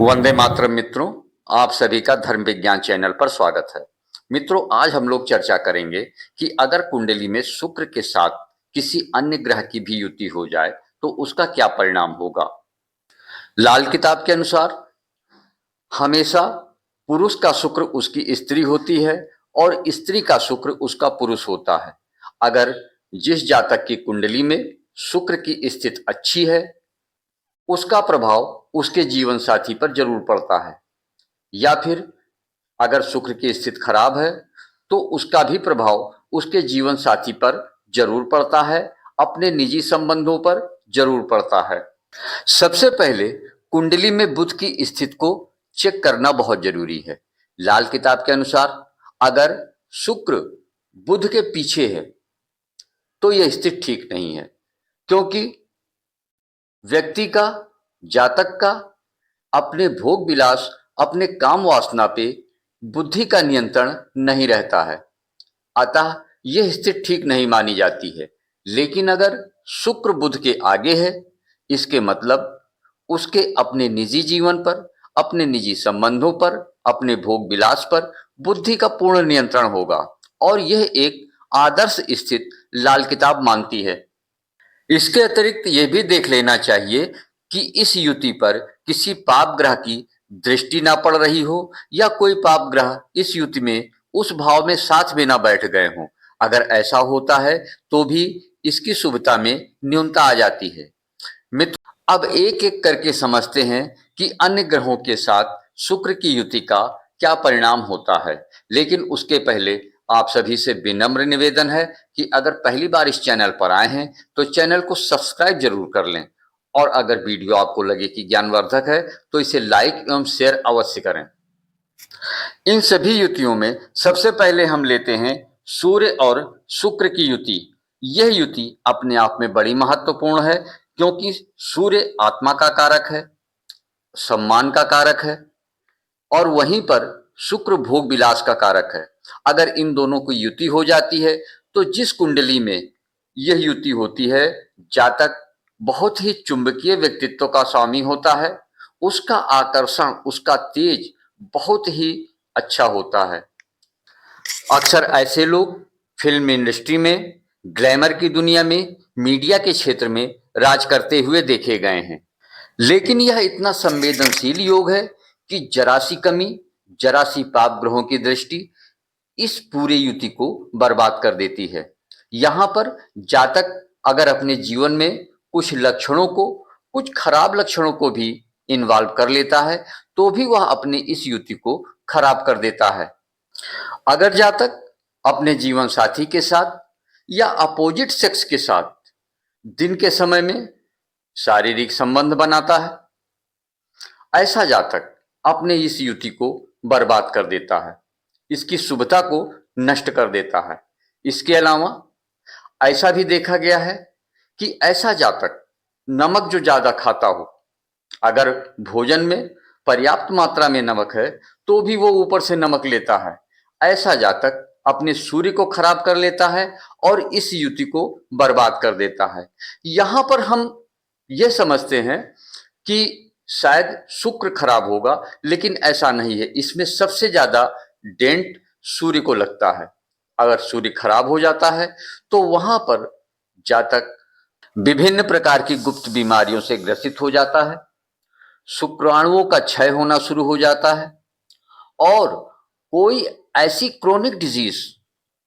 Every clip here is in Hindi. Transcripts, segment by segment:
वंदे मातरम मित्रों, आप सभी का धर्म विज्ञान चैनल पर स्वागत है। मित्रों, आज हम लोग चर्चा करेंगे कि अगर कुंडली में शुक्र के साथ किसी अन्य ग्रह की भी युति हो जाए तो उसका क्या परिणाम होगा। लाल किताब के अनुसार हमेशा पुरुष का शुक्र उसकी स्त्री होती है और स्त्री का शुक्र उसका पुरुष होता है। अगर जिस जातक की कुंडली में शुक्र की स्थिति अच्छी है, उसका प्रभाव उसके जीवन साथी पर जरूर पड़ता है, या फिर अगर शुक्र की स्थिति खराब है तो उसका भी प्रभाव उसके जीवन साथी पर जरूर पड़ता है, अपने निजी संबंधों पर जरूर पड़ता है। सबसे पहले कुंडली में बुध की स्थिति को चेक करना बहुत जरूरी है। लाल किताब के अनुसार अगर शुक्र बुध के पीछे है तो यह स्थिति ठीक नहीं है, क्योंकि व्यक्ति का, जातक का अपने भोग विलास, अपने काम वासना पे बुद्धि का नियंत्रण नहीं रहता है, अतः यह स्थिति ठीक नहीं मानी जाती है। लेकिन अगर शुक्र बुध के आगे है, इसके मतलब उसके अपने निजी जीवन पर, अपने निजी संबंधों पर, अपने भोग विलास पर बुद्धि का पूर्ण नियंत्रण होगा, और यह एक आदर्श स्थिति लाल किताब मानती है। इसके अतिरिक्त यह भी देख लेना चाहिए कि इस युति पर किसी पाप ग्रह की दृष्टि ना पड़ रही हो, या कोई पाप ग्रह इस युति में उस भाव में साथ में ना बैठ गए हों। अगर ऐसा होता है तो भी इसकी शुभता में न्यूनता आ जाती है। मित्र, अब एक एक करके समझते हैं कि अन्य ग्रहों के साथ शुक्र की युति का क्या परिणाम होता है। लेकिन उसके पहले आप सभी से विनम्र निवेदन है कि अगर पहली बार इस चैनल पर आए हैं तो चैनल को सब्सक्राइब जरूर कर लें, और अगर वीडियो आपको लगे कि ज्ञानवर्धक है तो इसे लाइक एवं शेयर अवश्य करें। इन सभी युतियों में सबसे पहले हम लेते हैं सूर्य और शुक्र की युति। यह युति अपने आप में बड़ी महत्वपूर्ण है, क्योंकि सूर्य आत्मा का कारक है, सम्मान का कारक है, और वहीं पर शुक्र भोग विलास का कारक है। अगर इन दोनों की युति हो जाती है तो जिस कुंडली में यह युति होती है, जातक बहुत ही चुंबकीय व्यक्तित्व का स्वामी होता है, उसका आकर्षण, उसका तेज बहुत ही अच्छा होता है। अक्सर ऐसे लोग फिल्म इंडस्ट्री में, ग्लैमर की दुनिया में, मीडिया के क्षेत्र में राज करते हुए देखे गए हैं। लेकिन यह इतना संवेदनशील योग है कि जरा सी कमी, जरा सी पाप ग्रहों की दृष्टि इस पूरे युति को बर्बाद कर देती है। यहाँ पर जातक अगर अपने जीवन में कुछ लक्षणों को, कुछ खराब लक्षणों को भी इन्वॉल्व कर लेता है तो भी वह अपने इस युति को खराब कर देता है। अगर जातक अपने जीवन साथी के साथ या अपोजिट सेक्स के साथ दिन के समय में शारीरिक संबंध बनाता है, ऐसा जातक अपने इस युति को बर्बाद कर देता है, इसकी शुभता को नष्ट कर देता है। इसके अलावा ऐसा भी देखा गया है कि ऐसा जातक नमक जो ज्यादा खाता हो, अगर भोजन में पर्याप्त मात्रा में नमक है तो भी वो ऊपर से नमक लेता है, ऐसा जातक अपने सूर्य को खराब कर लेता है और इस युति को बर्बाद कर देता है। यहाँ पर हम ये समझते हैं कि शायद शुक्र खराब होगा, लेकिन ऐसा नहीं है। इसमें सबसे ज्यादा डेंट सूर्य को लगता है। अगर सूर्य खराब हो जाता है तो वहां पर जातक विभिन्न प्रकार की गुप्त बीमारियों से ग्रसित हो जाता है, शुक्राणुओं का क्षय होना शुरू हो जाता है, और कोई ऐसी क्रोनिक डिजीज,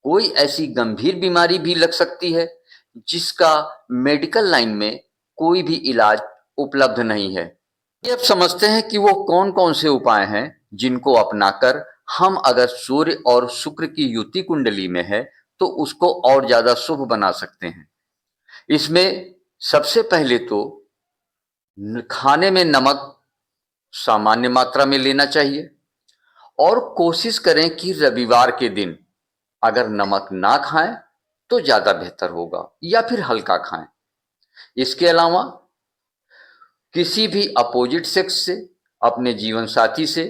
कोई ऐसी गंभीर बीमारी भी लग सकती है जिसका मेडिकल लाइन में कोई भी इलाज उपलब्ध नहीं है। ये अब समझते हैं कि वो कौन कौन से उपाय हैं जिनको अपनाकर हम अगर सूर्य और शुक्र की युति कुंडली में है तो उसको और ज्यादा शुभ बना सकते हैं। इसमें सबसे पहले तो खाने में नमक सामान्य मात्रा में लेना चाहिए, और कोशिश करें कि रविवार के दिन अगर नमक ना खाएं तो ज्यादा बेहतर होगा, या फिर हल्का खाएं। इसके अलावा किसी भी अपोजिट सेक्स से, अपने जीवन साथी से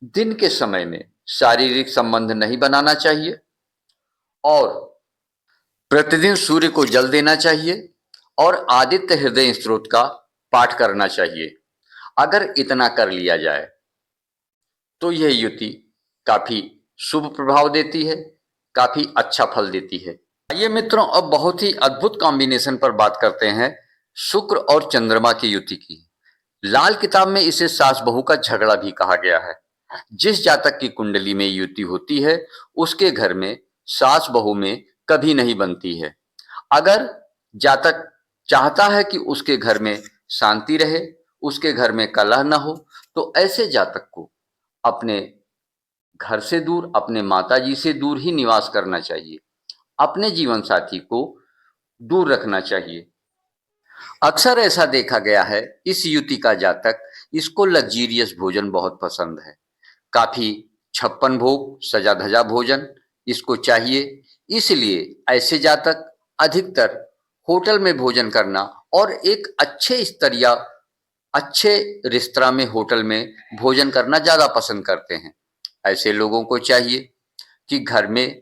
दिन के समय में शारीरिक संबंध नहीं बनाना चाहिए, और प्रतिदिन सूर्य को जल देना चाहिए, और आदित्य हृदय स्त्रोत का पाठ करना चाहिए। अगर इतना कर लिया जाए तो यह युति काफी शुभ प्रभाव देती है, काफी अच्छा फल देती है। आइए मित्रों, अब बहुत ही अद्भुत कॉम्बिनेशन पर बात करते हैं शुक्र और चंद्रमा की युति की। लाल किताब में इसे सास बहू का झगड़ा भी कहा गया है। जिस जातक की कुंडली में युति होती है उसके घर में सास बहू में कभी नहीं बनती है। अगर जातक चाहता है कि उसके घर में शांति रहे, उसके घर में कलह न हो, तो ऐसे जातक को अपने घर से दूर, अपने माताजी से दूर ही निवास करना चाहिए। अपने जीवन साथी को दूर रखना चाहिए। अक्सर ऐसा देखा गया है, इस युति का जातक, इसको लग्जीरियस भोजन बहुत पसंद है। काफी छप्पन भोग, सजा धजा भोजन इसको चाहिए। इसलिए ऐसे जातक अधिकतर होटल में भोजन करना और एक अच्छे स्तरीय, अच्छे रेस्तरां में, होटल में भोजन करना ज्यादा पसंद करते हैं। ऐसे लोगों को चाहिए कि घर में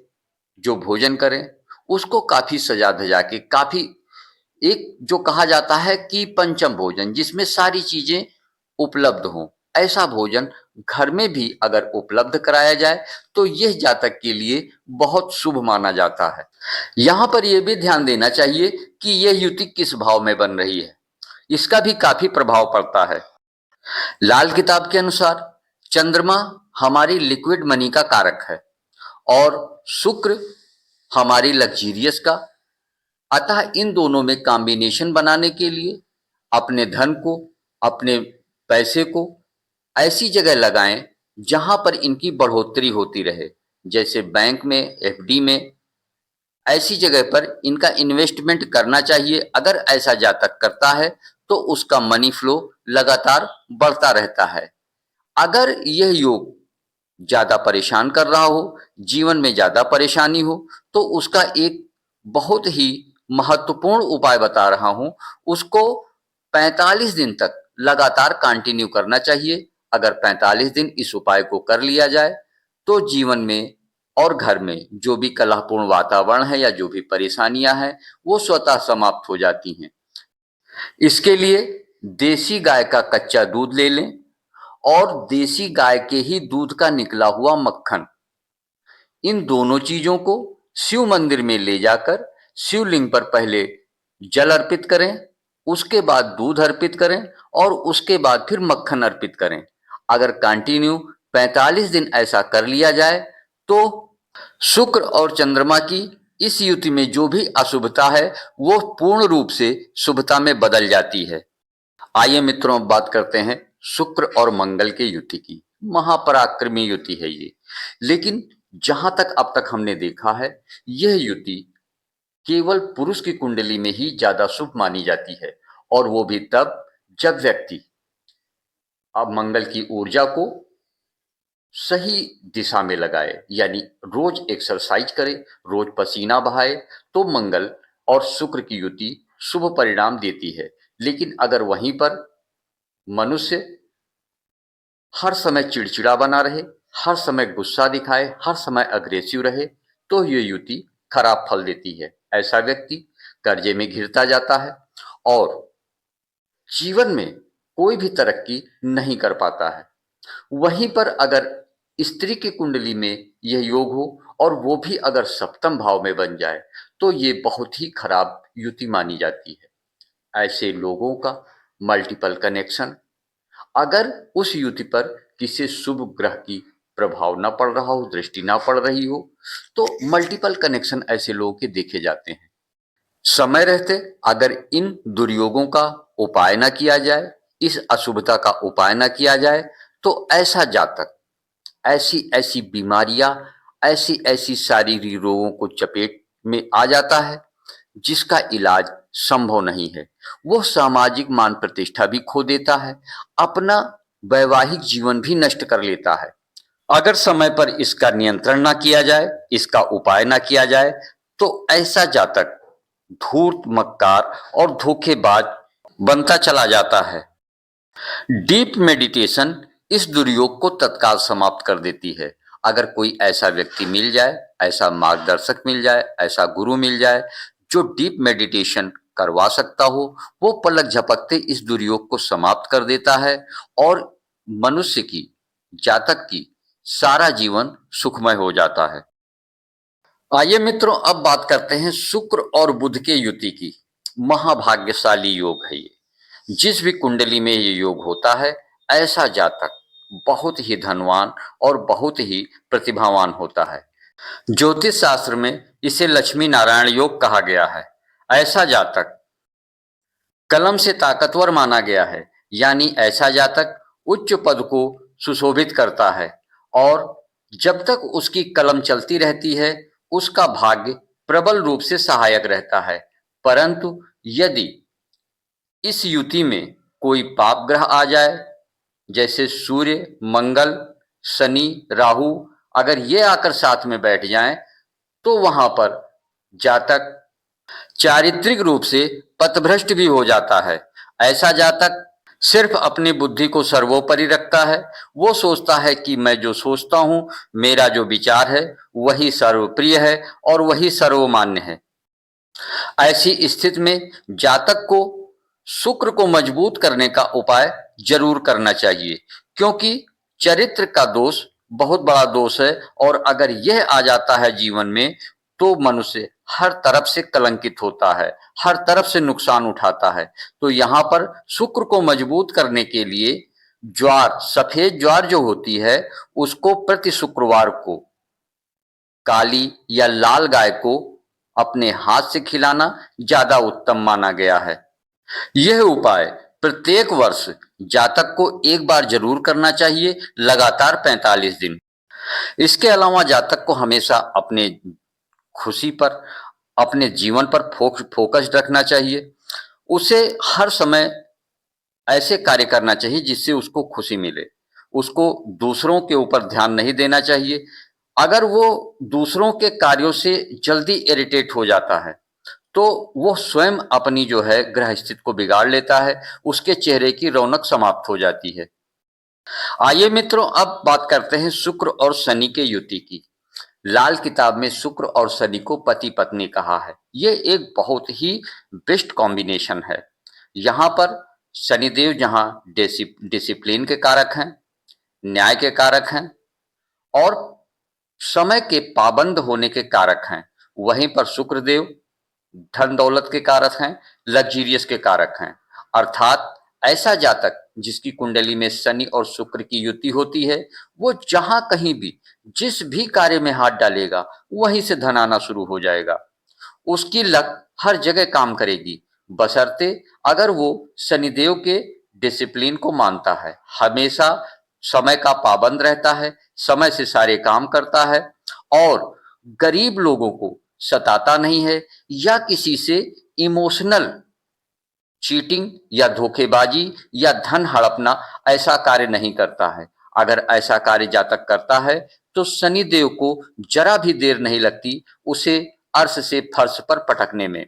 जो भोजन करें उसको काफी सजा धजा के, काफी एक जो कहा जाता है कि पंचम भोजन, जिसमें सारी चीजें उपलब्ध हों, ऐसा भोजन घर में भी अगर उपलब्ध कराया जाए तो यह जातक के लिए बहुत शुभ माना जाता है। यहाँ पर यह भी ध्यान देना चाहिए कि यह युति किस भाव में बन रही है, इसका भी काफी प्रभाव पड़ता है। लाल किताब के अनुसार चंद्रमा हमारी लिक्विड मनी का कारक है और शुक्र हमारी लग्जीरियस का। अतः इन दोनों में कॉम्बिनेशन बनाने के लिए अपने धन को, अपने पैसे को ऐसी जगह लगाएं जहां पर इनकी बढ़ोतरी होती रहे, जैसे बैंक में, एफडी में, ऐसी जगह पर इनका इन्वेस्टमेंट करना चाहिए। अगर ऐसा जातक करता है तो उसका मनी फ्लो लगातार बढ़ता रहता है। अगर यह योग ज्यादा परेशान कर रहा हो, जीवन में ज्यादा परेशानी हो, तो उसका एक बहुत ही महत्वपूर्ण उपाय बता रहा हूं, उसको 45 दिन तक लगातार कंटिन्यू करना चाहिए। अगर 45 दिन इस उपाय को कर लिया जाए तो जीवन में और घर में जो भी कलहपूर्ण वातावरण है या जो भी परेशानियां हैं वो स्वतः समाप्त हो जाती हैं। इसके लिए देसी गाय का कच्चा दूध ले लें और देसी गाय के ही दूध का निकला हुआ मक्खन, इन दोनों चीजों को शिव मंदिर में ले जाकर शिवलिंग पर पहले जल अर्पित करें, उसके बाद दूध अर्पित करें और उसके बाद फिर मक्खन अर्पित करें। अगर कंटिन्यू 45 दिन ऐसा कर लिया जाए तो शुक्र और चंद्रमा की इस युति में जो भी अशुभता है वो पूर्ण रूप से शुभता में बदल जाती है। आइए मित्रों, अब बात करते हैं शुक्र और मंगल के युति की। महापराक्रमी युति है ये, लेकिन जहां तक अब तक हमने देखा है यह युति केवल पुरुष की कुंडली में ही ज्यादा शुभ मानी जाती है, और वो भी तब जब व्यक्ति अब मंगल की ऊर्जा को सही दिशा में लगाए, यानी रोज एक्सरसाइज करे, रोज पसीना बहाए, तो मंगल और शुक्र की युति शुभ परिणाम देती है। लेकिन अगर वहीं पर मनुष्य हर समय चिड़चिड़ा बना रहे, हर समय गुस्सा दिखाए, हर समय अग्रेसिव रहे, तो ये युति खराब फल देती है। ऐसा व्यक्ति कर्जे में घिरता जाता है और जीवन में कोई भी तरक्की नहीं कर पाता है। वहीं पर अगर स्त्री की कुंडली में यह योग हो और वो भी अगर सप्तम भाव में बन जाए तो ये बहुत ही खराब युति मानी जाती है। ऐसे लोगों का मल्टीपल कनेक्शन, अगर उस युति पर किसी शुभ ग्रह की प्रभाव न पड़ रहा हो, दृष्टि न पड़ रही हो, तो मल्टीपल कनेक्शन ऐसे लोगों के देखे जाते हैं। समय रहते अगर इन दुर्योगों का उपाय न किया जाए, इस अशुभता का उपाय न किया जाए, तो ऐसा जातक ऐसी ऐसी बीमारियां, ऐसी ऐसी शारीरिक रोगों को चपेट में आ जाता है जिसका इलाज संभव नहीं है। वो सामाजिक मान प्रतिष्ठा भी खो देता है, अपना वैवाहिक जीवन भी नष्ट कर लेता है। अगर समय पर इसका नियंत्रण ना किया जाए, इसका उपाय ना किया जाए, तो ऐसा जातक धूर्त, मक्कार और धोखेबाज बनता चला जाता है। डीप मेडिटेशन इस दुर्योग को तत्काल समाप्त कर देती है। अगर कोई ऐसा व्यक्ति मिल जाए, ऐसा मार्गदर्शक मिल जाए, ऐसा गुरु मिल जाए जो डीप मेडिटेशन करवा सकता हो, वो पलक झपकते इस दुर्योग को समाप्त कर देता है और मनुष्य की, जातक की सारा जीवन सुखमय हो जाता है। आइए मित्रों, अब बात करते हैं शुक्र और बुध के युति की। महाभाग्यशाली योग है ये। जिस भी कुंडली में ये योग होता है, ऐसा जातक बहुत ही धनवान और बहुत ही प्रतिभावान होता है। ज्योतिष शास्त्र में इसे लक्ष्मी नारायण योग कहा गया है। ऐसा जातक कलम से ताकतवर माना गया है, यानी ऐसा जातक उच्च पद को सुशोभित करता है और जब तक उसकी कलम चलती रहती है, उसका भाग्य प्रबल रूप से सहायक रहता है। परंतु यदि इस युति में कोई पाप ग्रह आ जाए, जैसे सूर्य, मंगल, शनि, राहु, अगर ये आकर साथ में बैठ जाएं, तो वहां पर जातक चारित्रिक रूप से पथभ्रष्ट भी हो जाता है। ऐसा जातक सिर्फ अपनी बुद्धि को सर्वोपरि रखता है। वो सोचता है कि मैं जो सोचता हूं, मेरा जो विचार है, वही सर्वप्रिय है और वही सर्वमान्य है। ऐसी स्थिति में जातक को शुक्र को मजबूत करने का उपाय जरूर करना चाहिए, क्योंकि चरित्र का दोष बहुत बड़ा दोष है और अगर यह आ जाता है जीवन में, तो मनुष्य हर तरफ से कलंकित होता है, हर तरफ से नुकसान उठाता है। तो यहाँ पर शुक्र को मजबूत करने के लिए ज्वार, सफेद ज्वार जो होती है, उसको प्रति शुक्रवार को काली या लाल गाय को अपने हाथ से खिलाना ज्यादा उत्तम माना गया है। यह उपाय प्रत्येक वर्ष जातक को एक बार जरूर करना चाहिए, लगातार 45 दिन। इसके अलावा जातक को हमेशा अपने खुशी पर, अपने जीवन पर फोकस रखना चाहिए। उसे हर समय ऐसे कार्य करना चाहिए जिससे उसको खुशी मिले। उसको दूसरों के ऊपर ध्यान नहीं देना चाहिए। अगर वो दूसरों के कार्यों से जल्दी इरिटेट हो जाता है, तो वो स्वयं अपनी जो है ग्रह स्थिति को बिगाड़ लेता है, उसके चेहरे की रौनक समाप्त हो जाती है। आइए मित्रों, अब बात करते हैं शुक्र और शनि के युति की। लाल किताब में शुक्र और शनि को पति पत्नी कहा है। ये एक बहुत ही बेस्ट कॉम्बिनेशन है। यहाँ पर शनिदेव जहाँ डिसिप्लिन के कारक हैं, न्याय के कारक हैं और समय के पाबंद होने के कारक हैं, वहीं पर शुक्रदेव धन दौलत के कारक हैं, लग्जीरियस के कारक हैं। अर्थात ऐसा जातक जिसकी कुंडली में शनि और शुक्र की युति होती है, वो जहां कहीं भी जिस भी कार्य में हाथ डालेगा, वहीं से धन आना शुरू हो जाएगा। उसकी लक हर जगह काम करेगी, बशर्ते अगर वो शनिदेव के डिसिप्लिन को मानता है, हमेशा समय का पाबंद रहता है, समय से सारे काम करता है और गरीब लोगों को सताता नहीं है या किसी से इमोशनल चीटिंग या धोखेबाजी या धन हड़पना ऐसा कार्य नहीं करता है। अगर ऐसा कार्य जातक करता है, तो शनिदेव को जरा भी देर नहीं लगती उसे अर्श से फर्श पर पटकने में।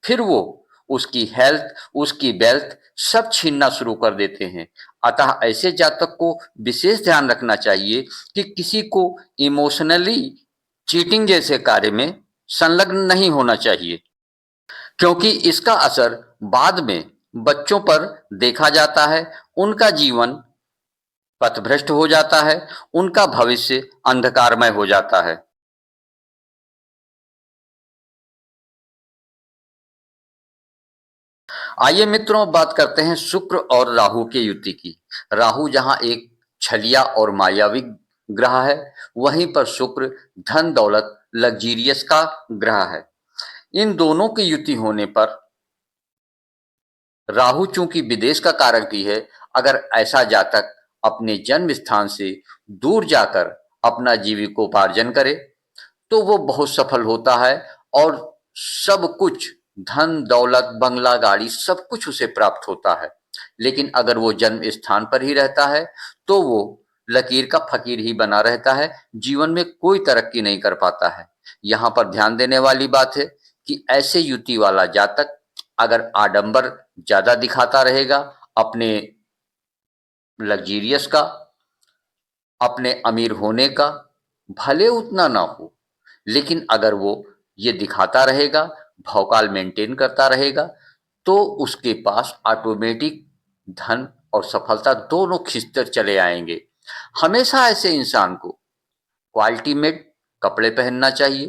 फिर वो उसकी हेल्थ, उसकी वेल्थ सब छीनना शुरू कर देते हैं। अतः ऐसे जातक को विशेष ध्यान रखना चाहिए कि किसी को इमोशनली चीटिंग जैसे कार्य में संलग्न नहीं होना चाहिए, क्योंकि इसका असर बाद में बच्चों पर देखा जाता है। उनका जीवन पथभ्रष्ट हो जाता है, उनका भविष्य अंधकारमय हो जाता है। आइए मित्रों, बात करते हैं शुक्र और राहु के युति की। राहु जहां एक छलिया और मायावी ग्रह है, वहीं पर शुक्र धन दौलत लग्जीरियस का ग्रह है। इन दोनों की युति होने पर राहु चूंकि विदेश का कारक भी है, अगर ऐसा जातक अपने जन्म स्थान से दूर जाकर अपना जीविकोपार्जन करे, तो वो बहुत सफल होता है और सब कुछ, धन दौलत बंगला गाड़ी सब कुछ उसे प्राप्त होता है। लेकिन अगर वो जन्म स्थान पर ही रहता है, तो वो लकीर का फकीर ही बना रहता है, जीवन में कोई तरक्की नहीं कर पाता है। यहाँ पर ध्यान देने वाली बात है कि ऐसे युति वाला जातक अगर आडंबर ज्यादा दिखाता रहेगा, अपने लग्जीरियस का, अपने अमीर होने का, भले उतना ना हो, लेकिन अगर वो ये दिखाता रहेगा, भौकाल मेंटेन करता रहेगा, तो उसके पास ऑटोमेटिक धन और सफलता दोनों खिंचकर चले आएंगे। हमेशा ऐसे इंसान को क्वालिटी मेड कपड़े पहनना चाहिए,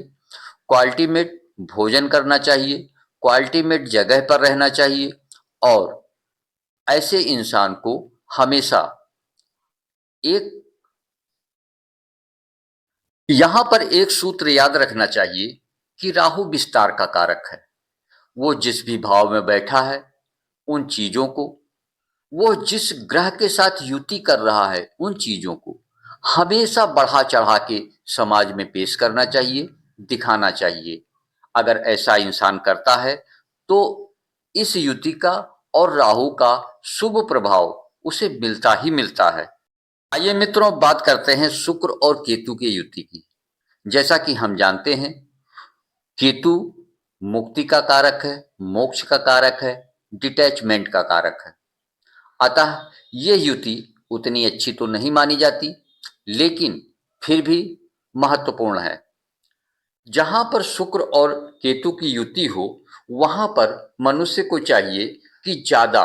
क्वालिटी मेड भोजन करना चाहिए, क्वालिटी मेड जगह पर रहना चाहिए और ऐसे इंसान को हमेशा एक यहां पर एक सूत्र याद रखना चाहिए कि राहु विस्तार का कारक है। वो जिस भी भाव में बैठा है, उन चीजों को, वो जिस ग्रह के साथ युति कर रहा है, उन चीजों को हमेशा बढ़ा चढ़ा के समाज में पेश करना चाहिए, दिखाना चाहिए। अगर ऐसा इंसान करता है तो इस युति का और राहु का शुभ प्रभाव उसे मिलता ही मिलता है। आइए मित्रों, बात करते हैं शुक्र और केतु की युति की। जैसा कि हम जानते हैं, केतु मुक्ति का कारक है, मोक्ष का कारक है, डिटैचमेंट का कारक है। अतः ये युति उतनी अच्छी तो नहीं मानी जाती, लेकिन फिर भी महत्वपूर्ण है। जहां पर शुक्र और केतु की युति हो, वहां पर मनुष्य को चाहिए कि ज्यादा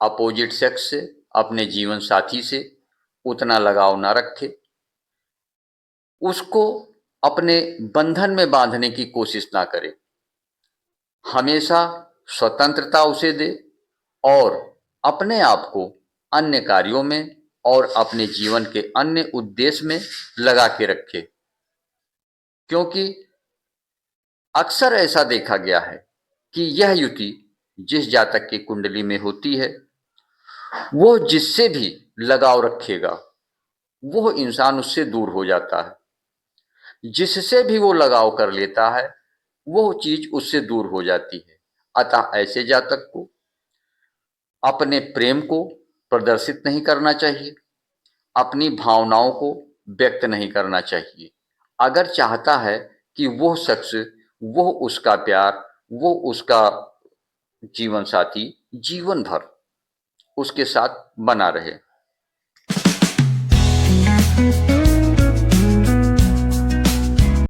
अपोजिट सेक्स से, अपने जीवन साथी से उतना लगाव ना रखे, उसको अपने बंधन में बांधने की कोशिश ना करे, हमेशा स्वतंत्रता उसे दे और अपने आप को अन्य कार्यों में और अपने जीवन के अन्य उद्देश्य में लगा के रखे। क्योंकि अक्सर ऐसा देखा गया है कि यह युति जिस जातक की कुंडली में होती है, वो जिससे भी लगाव रखेगा वो इंसान उससे दूर हो जाता है। जिससे भी वो लगाव कर लेता है वो चीज उससे दूर हो जाती है। अतः ऐसे जातक को अपने प्रेम को प्रदर्शित नहीं करना चाहिए, अपनी भावनाओं को व्यक्त नहीं करना चाहिए। अगर चाहता है कि वो शख्स, वो उसका प्यार, वो उसका जीवन साथी जीवन भर उसके साथ बना रहे,